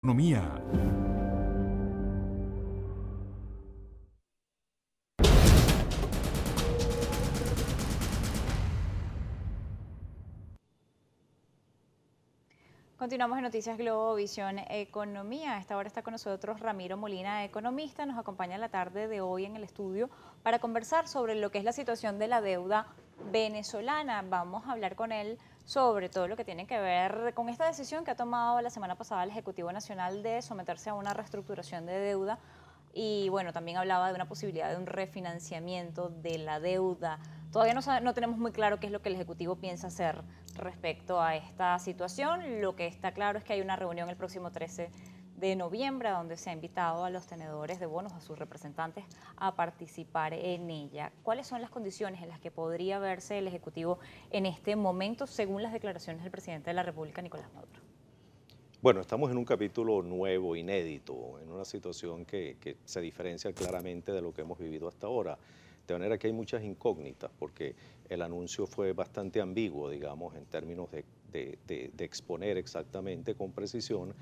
Economía. Continuamos en Noticias Globovisión Economía. A esta hora está con nosotros Ramiro Molina, economista. Nos acompaña la tarde de hoy en el estudio para conversar sobre lo que es la situación de la deuda venezolana. Vamos a hablar con él sobre todo lo que tiene que ver con esta decisión que ha tomado la semana pasada el Ejecutivo Nacional de someterse a una reestructuración de deuda. Y bueno, también hablaba de una posibilidad de un refinanciamiento de la deuda. Todavía no tenemos muy claro qué es lo que el Ejecutivo piensa hacer respecto a esta situación. Lo que está claro es que hay una reunión el próximo 13 de noviembre donde se ha invitado a los tenedores de bonos, a sus representantes, a participar en ella. ¿Cuáles son las condiciones en las que podría verse el Ejecutivo en este momento, según las declaraciones del presidente de la República, Nicolás Maduro? Bueno, estamos en un capítulo nuevo, inédito, en una situación que se diferencia claramente de lo que hemos vivido hasta ahora. De manera que hay muchas incógnitas, porque el anuncio fue bastante ambiguo, digamos, en términos de exponer exactamente con precisión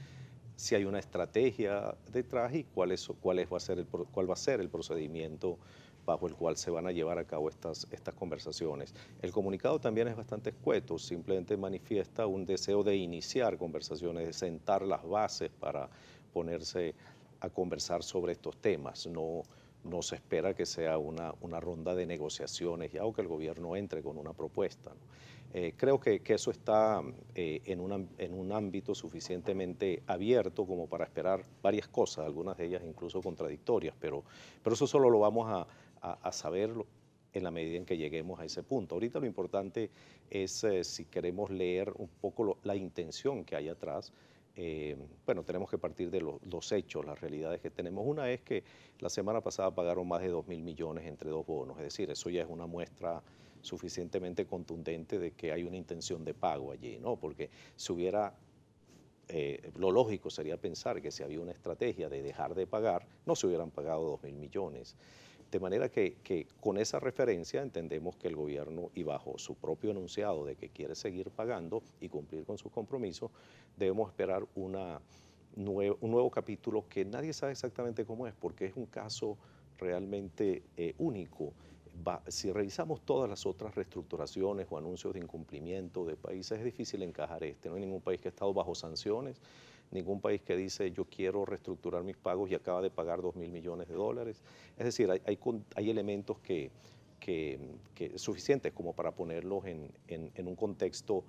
si hay una estrategia detrás y cuál va a ser el procedimiento bajo el cual se van a llevar a cabo estas conversaciones. El comunicado también es bastante escueto, simplemente manifiesta un deseo de iniciar conversaciones, de sentar las bases para ponerse a conversar sobre estos temas. No se espera que sea una ronda de negociaciones ya o que el gobierno entre con una propuesta, ¿no? Creo que eso está en un ámbito suficientemente abierto como para esperar varias cosas, algunas de ellas incluso contradictorias, pero eso solo lo vamos a saber en la medida en que lleguemos a ese punto. Ahorita lo importante es, si queremos leer un poco la intención que hay atrás. Bueno, tenemos que partir de los hechos, las realidades que tenemos. Una es que la semana pasada pagaron más de 2.000 millones entre dos bonos, es decir, eso ya es una muestra suficientemente contundente de que hay una intención de pago allí, ¿no? Porque si hubiera, lo lógico sería pensar que si había una estrategia de dejar de pagar, no se hubieran pagado 2.000 millones. De manera que con esa referencia entendemos que el gobierno, y bajo su propio enunciado de que quiere seguir pagando y cumplir con sus compromisos, debemos esperar un nuevo capítulo que nadie sabe exactamente cómo es, porque es un caso realmente único. Si revisamos todas las otras reestructuraciones o anuncios de incumplimiento de países, es difícil encajar este. No hay ningún país que ha estado bajo sanciones, ningún país que dice yo quiero reestructurar mis pagos y acaba de pagar 2.000 millones de dólares. Es decir, hay elementos que suficientes como para ponerlos en un contexto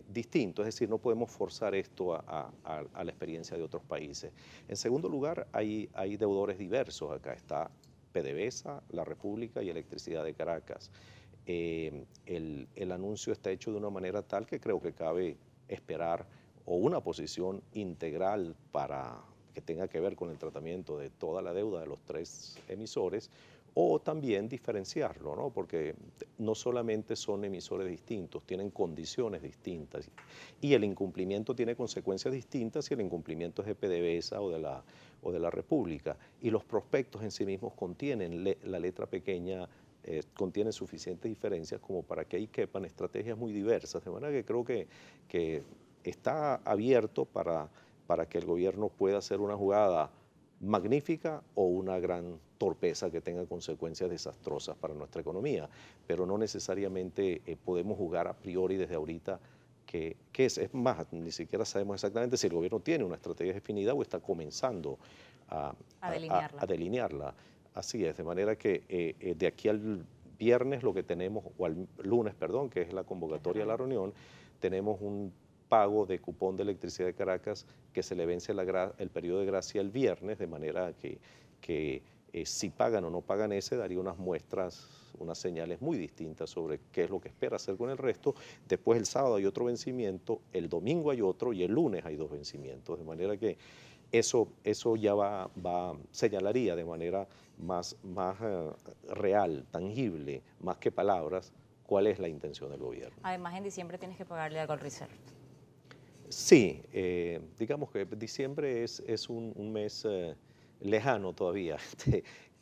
distinto. Es decir, no podemos forzar esto a la experiencia de otros países. En segundo lugar, hay deudores diversos. Acá está PDVSA, La República y Electricidad de Caracas. El anuncio está hecho de una manera tal que creo que cabe esperar o una posición integral para que tenga que ver con el tratamiento de toda la deuda de los tres emisores, o también diferenciarlo, ¿no? Porque no solamente son emisores distintos, tienen condiciones distintas y el incumplimiento tiene consecuencias distintas si el incumplimiento es de PDVSA o de la República, y los prospectos en sí mismos contienen la letra pequeña, contiene suficientes diferencias como para que ahí quepan estrategias muy diversas, de manera que creo que está abierto para que el gobierno pueda hacer una jugada magnífica o una gran torpeza que tenga consecuencias desastrosas para nuestra economía, pero no necesariamente podemos jugar a priori desde ahorita que es más, ni siquiera sabemos exactamente si el gobierno tiene una estrategia definida o está comenzando a, A delinearla. a delinearla. Así es, de manera que de aquí al viernes lo que tenemos, o al lunes, perdón, que es la Que es la convocatoria a la reunión. reunión, tenemos un pago de cupón de electricidad de Caracas que se le vence el periodo de gracia el viernes, de manera que si pagan o no pagan ese, daría unas muestras, unas señales muy distintas sobre qué es lo que espera hacer con el resto. Después el sábado hay otro vencimiento, el domingo hay otro y el lunes hay dos vencimientos, de manera que eso ya señalaría de manera más real, tangible, más que palabras, cuál es la intención del gobierno. Además, en diciembre tienes que pagarle a Gold Reserve. Sí, digamos que diciembre es un mes lejano todavía.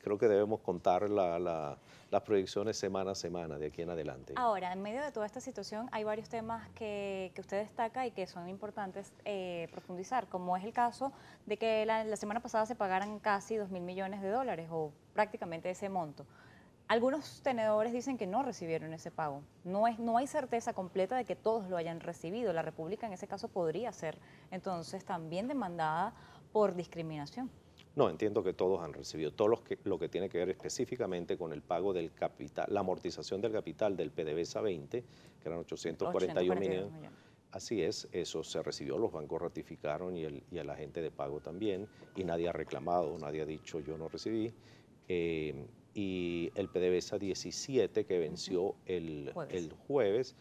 creo que debemos contar las proyecciones semana a semana de aquí en adelante. Ahora, en medio de toda esta situación hay varios temas que usted destaca y que son importantes profundizar, como es el caso de que la semana pasada se pagaran casi 2.000 millones de dólares o prácticamente ese monto. Algunos tenedores dicen que no recibieron ese pago. No hay certeza completa de que todos lo hayan recibido. La República en ese caso podría ser entonces también demandada por discriminación. No, entiendo que todos han recibido, lo que tiene que ver específicamente con el pago del capital, la amortización del capital del PDVSA 20, que eran 841 millones. Así es, eso se recibió, los bancos ratificaron y el agente de pago también, y nadie ha reclamado, nadie ha dicho yo no recibí. Y el PDVSA 17 que venció el jueves,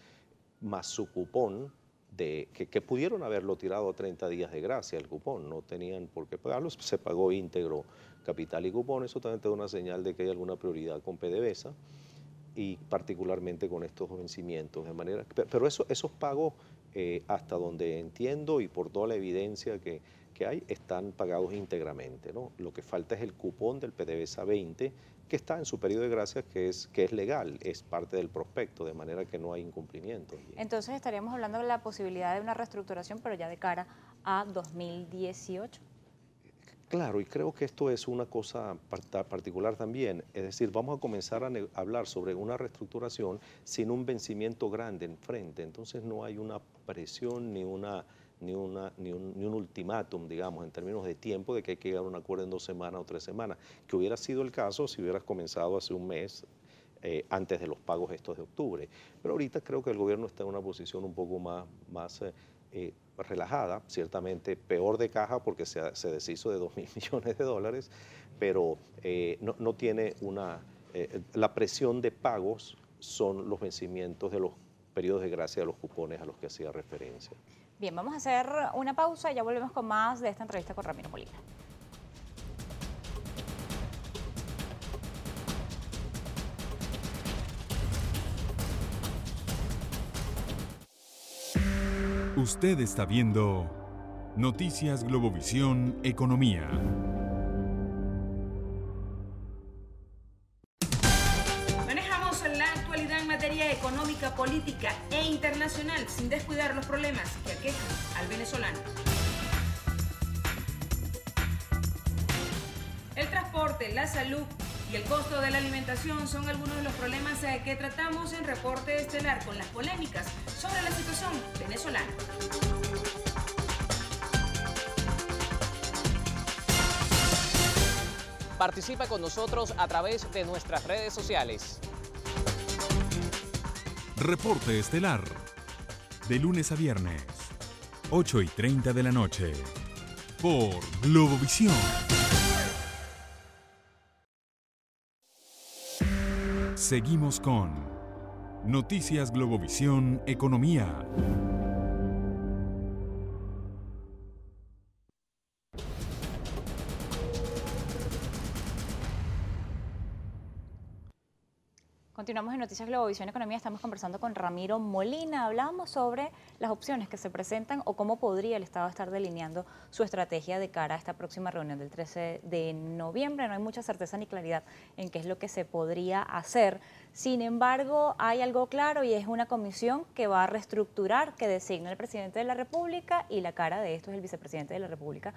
más su cupón, que pudieron haberlo tirado a 30 días de gracia el cupón, no tenían por qué pagarlo, se pagó íntegro capital y cupón, eso también te da una señal de que hay alguna prioridad con PDVSA y particularmente con estos vencimientos, de manera, pero esos pagos, hasta donde entiendo y por toda la evidencia que hay, están pagados íntegramente, ¿no? Lo que falta es el cupón del PDVSA 20, que está en su periodo de gracia, que es legal, es parte del prospecto, de manera que no hay incumplimiento. Entonces estaríamos hablando de la posibilidad de una reestructuración, pero ya de cara a 2018. Claro, y creo que esto es una cosa particular también, es decir, vamos a comenzar a hablar sobre una reestructuración sin un vencimiento grande enfrente, entonces no hay una presión ni un ultimátum, digamos, en términos de tiempo de que hay que llegar a un acuerdo en 2 semanas o 3 semanas, que hubiera sido el caso si hubieras comenzado hace un mes, antes de los pagos estos de octubre. Pero ahorita creo que el gobierno está en una posición un poco más relajada, ciertamente peor de caja porque se deshizo de 2.000 millones de dólares, pero no tiene la presión de pagos son los vencimientos de los periodos de gracia de los cupones a los que hacía referencia. Bien, vamos a hacer una pausa y ya volvemos con más de esta entrevista con Ramiro Molina. Usted está viendo Noticias Globovisión Economía. Manejamos la actualidad en materia económica, política e internacional sin descuidar los problemas que aquejan al venezolano. El transporte, la salud y el costo de la alimentación son algunos de los problemas que tratamos en Reporte Estelar con las polémicas sobre la situación venezolana. Participa con nosotros a través de nuestras redes sociales. Reporte Estelar, de lunes a viernes, 8:30 de la noche, por Globovisión. Seguimos con Noticias Globovisión Economía. Continuamos en Noticias Globovisión Economía, estamos conversando con Ramiro Molina. Hablábamos sobre las opciones que se presentan o cómo podría el Estado estar delineando su estrategia de cara a esta próxima reunión del 13 de noviembre. No hay mucha certeza ni claridad en qué es lo que se podría hacer. Sin embargo, hay algo claro y es una comisión que va a reestructurar, que designa el presidente de la República, y la cara de esto es el vicepresidente de la República,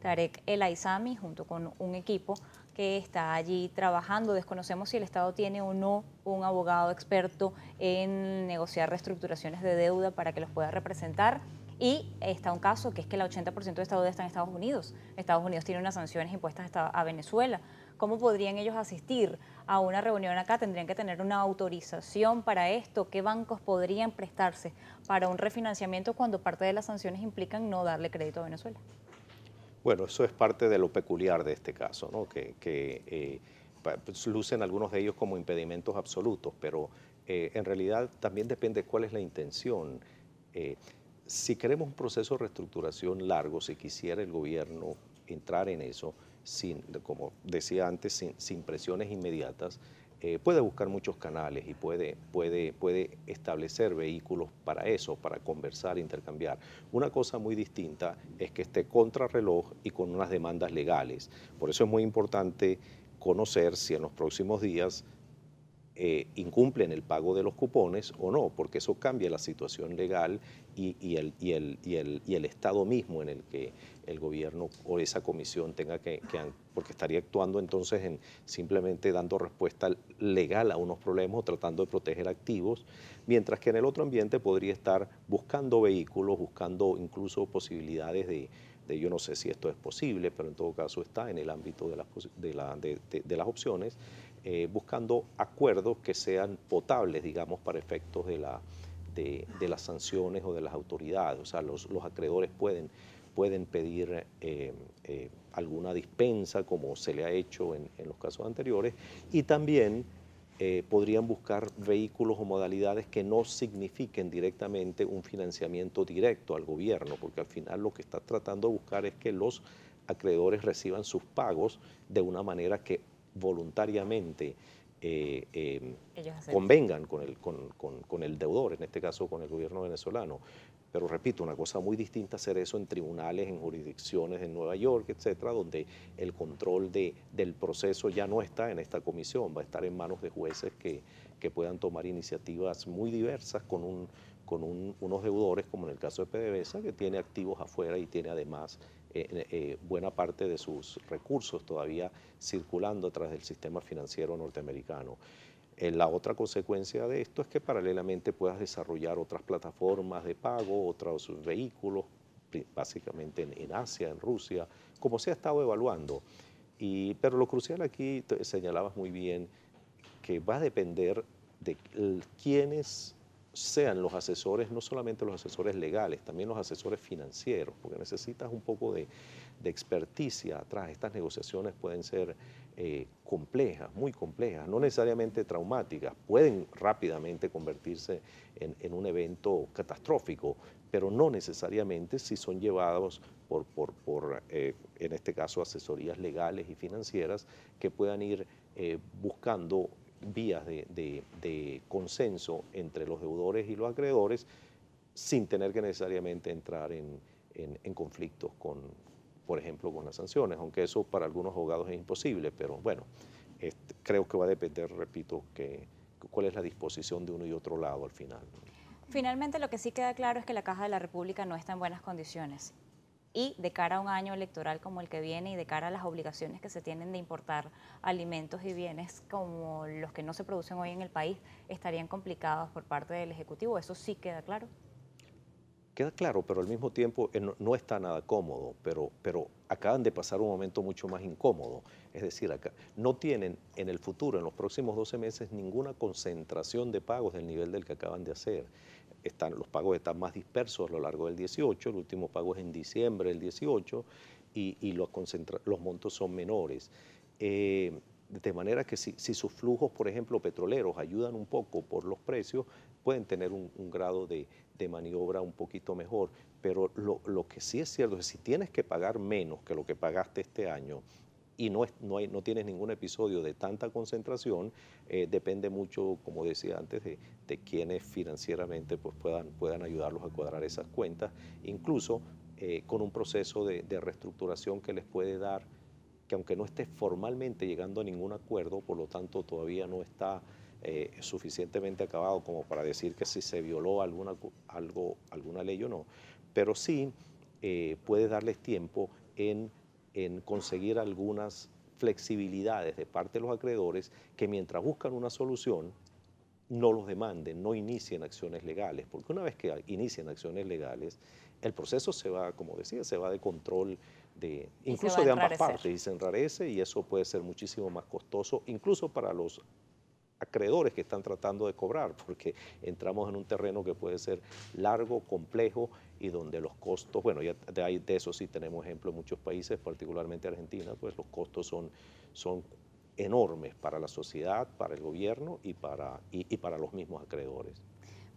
Tarek El Aissami, junto con un equipo que está allí trabajando. Desconocemos si el Estado tiene o no un abogado experto en negociar reestructuraciones de deuda para que los pueda representar. Y está un caso que es que el 80% de esta deuda está en Estados Unidos. Estados Unidos tiene unas sanciones impuestas a Venezuela. ¿Cómo podrían ellos asistir a una reunión acá? ¿Tendrían que tener una autorización para esto? ¿Qué bancos podrían prestarse para un refinanciamiento cuando parte de las sanciones implican no darle crédito a Venezuela? Bueno, eso es parte de lo peculiar de este caso, ¿no? Pues, lucen algunos de ellos como impedimentos absolutos, pero en realidad también depende cuál es la intención. Si queremos un proceso de reestructuración largo, si quisiera el gobierno entrar en eso, como decía antes, sin presiones inmediatas, puede buscar muchos canales y puede establecer vehículos para eso, para conversar, intercambiar. Una cosa muy distinta es que esté contrarreloj y con unas demandas legales. Por eso es muy importante conocer si en los próximos días incumplen el pago de los cupones o no, porque eso cambia la situación legal y el estado mismo en el que el gobierno o esa comisión tenga porque estaría actuando entonces en simplemente dando respuesta legal a unos problemas o tratando de proteger activos, mientras que en el otro ambiente podría estar buscando vehículos, buscando incluso posibilidades de yo no sé si esto es posible, pero en todo caso está en el ámbito de las opciones, buscando acuerdos que sean potables, digamos, para efectos de las sanciones o de las autoridades. O sea, los acreedores pueden pedir alguna dispensa, como se le ha hecho en los casos anteriores, y también podrían buscar vehículos o modalidades que no signifiquen directamente un financiamiento directo al gobierno, porque al final lo que está tratando de buscar es que los acreedores reciban sus pagos de una manera que voluntariamente convengan con el deudor, en este caso con el gobierno venezolano. Pero repito, una cosa muy distinta hacer eso en tribunales, en jurisdicciones en Nueva York, etcétera, donde el control del proceso ya no está en esta comisión, va a estar en manos de jueces que puedan tomar iniciativas muy diversas con unos deudores, como en el caso de PDVSA, que tiene activos afuera y tiene además buena parte de sus recursos todavía circulando a través del sistema financiero norteamericano. La otra consecuencia de esto es que paralelamente puedas desarrollar otras plataformas de pago, otros vehículos, básicamente en Asia, en Rusia, como se ha estado evaluando. Pero lo crucial aquí, señalabas muy bien, que va a depender de quiénes sean los asesores, no solamente los asesores legales, también los asesores financieros, porque necesitas un poco de experticia atrás. Estas negociaciones pueden ser complejas, muy complejas, no necesariamente traumáticas, pueden rápidamente convertirse en un evento catastrófico, pero no necesariamente si son llevados por en este caso, asesorías legales y financieras que puedan ir buscando vías de consenso entre los deudores y los acreedores sin tener que necesariamente entrar en conflictos por ejemplo, con las sanciones, aunque eso para algunos abogados es imposible, pero bueno, creo que va a depender, repito, cuál es la disposición de uno y otro lado al final. Finalmente, lo que sí queda claro es que la Caja de la República no está en buenas condiciones. Y de cara a un año electoral como el que viene y de cara a las obligaciones que se tienen de importar alimentos y bienes como los que no se producen hoy en el país, estarían complicados por parte del Ejecutivo. ¿Eso sí queda claro? Queda claro, pero al mismo tiempo no está nada cómodo, pero acaban de pasar un momento mucho más incómodo. Es decir, acá no tienen en el futuro, en los próximos 12 meses, ninguna concentración de pagos del nivel del que acaban de hacer. Los pagos están más dispersos a lo largo del 18, el último pago es en diciembre del 18 y los montos son menores. De manera que si sus flujos, por ejemplo, petroleros ayudan un poco por los precios, pueden tener un grado de maniobra un poquito mejor. Pero lo que sí es cierto es que si tienes que pagar menos que lo que pagaste este año y no tienes ningún episodio de tanta concentración, depende mucho, como decía antes, de quienes financieramente pues, puedan ayudarlos a cuadrar esas cuentas, incluso con un proceso de reestructuración que les puede dar, que aunque no esté formalmente llegando a ningún acuerdo, por lo tanto todavía no está suficientemente acabado como para decir que si se violó alguna ley o no, pero sí puede darles tiempo en conseguir algunas flexibilidades de parte de los acreedores que mientras buscan una solución no los demanden, no inicien acciones legales, porque una vez que inician acciones legales, el proceso se va, como decía, se va de control incluso de ambas partes y se enrarece y eso puede ser muchísimo más costoso, incluso para los acreedores que están tratando de cobrar, porque entramos en un terreno que puede ser largo, complejo y donde los costos, bueno, ya de eso sí tenemos ejemplo en muchos países, particularmente Argentina, pues los costos son enormes para la sociedad, para el gobierno y para los mismos acreedores.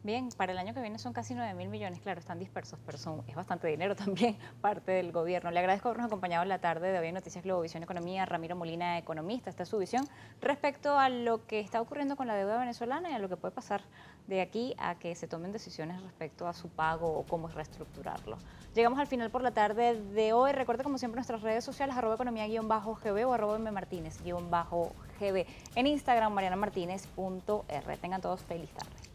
Bien, para el año que viene son casi 9.000 millones, claro, están dispersos, pero es bastante dinero también parte del gobierno. Le agradezco habernos acompañado en la tarde de hoy en Noticias Globovisión Economía, Ramiro Molina, economista. Esta es su visión respecto a lo que está ocurriendo con la deuda venezolana y a lo que puede pasar de aquí a que se tomen decisiones respecto a su pago o cómo reestructurarlo. Llegamos al final por la tarde de hoy. Recuerde, como siempre, nuestras redes sociales, @economía_gb o @mmartinez_gb. En Instagram, marianamartinez.r. Tengan todos feliz tarde.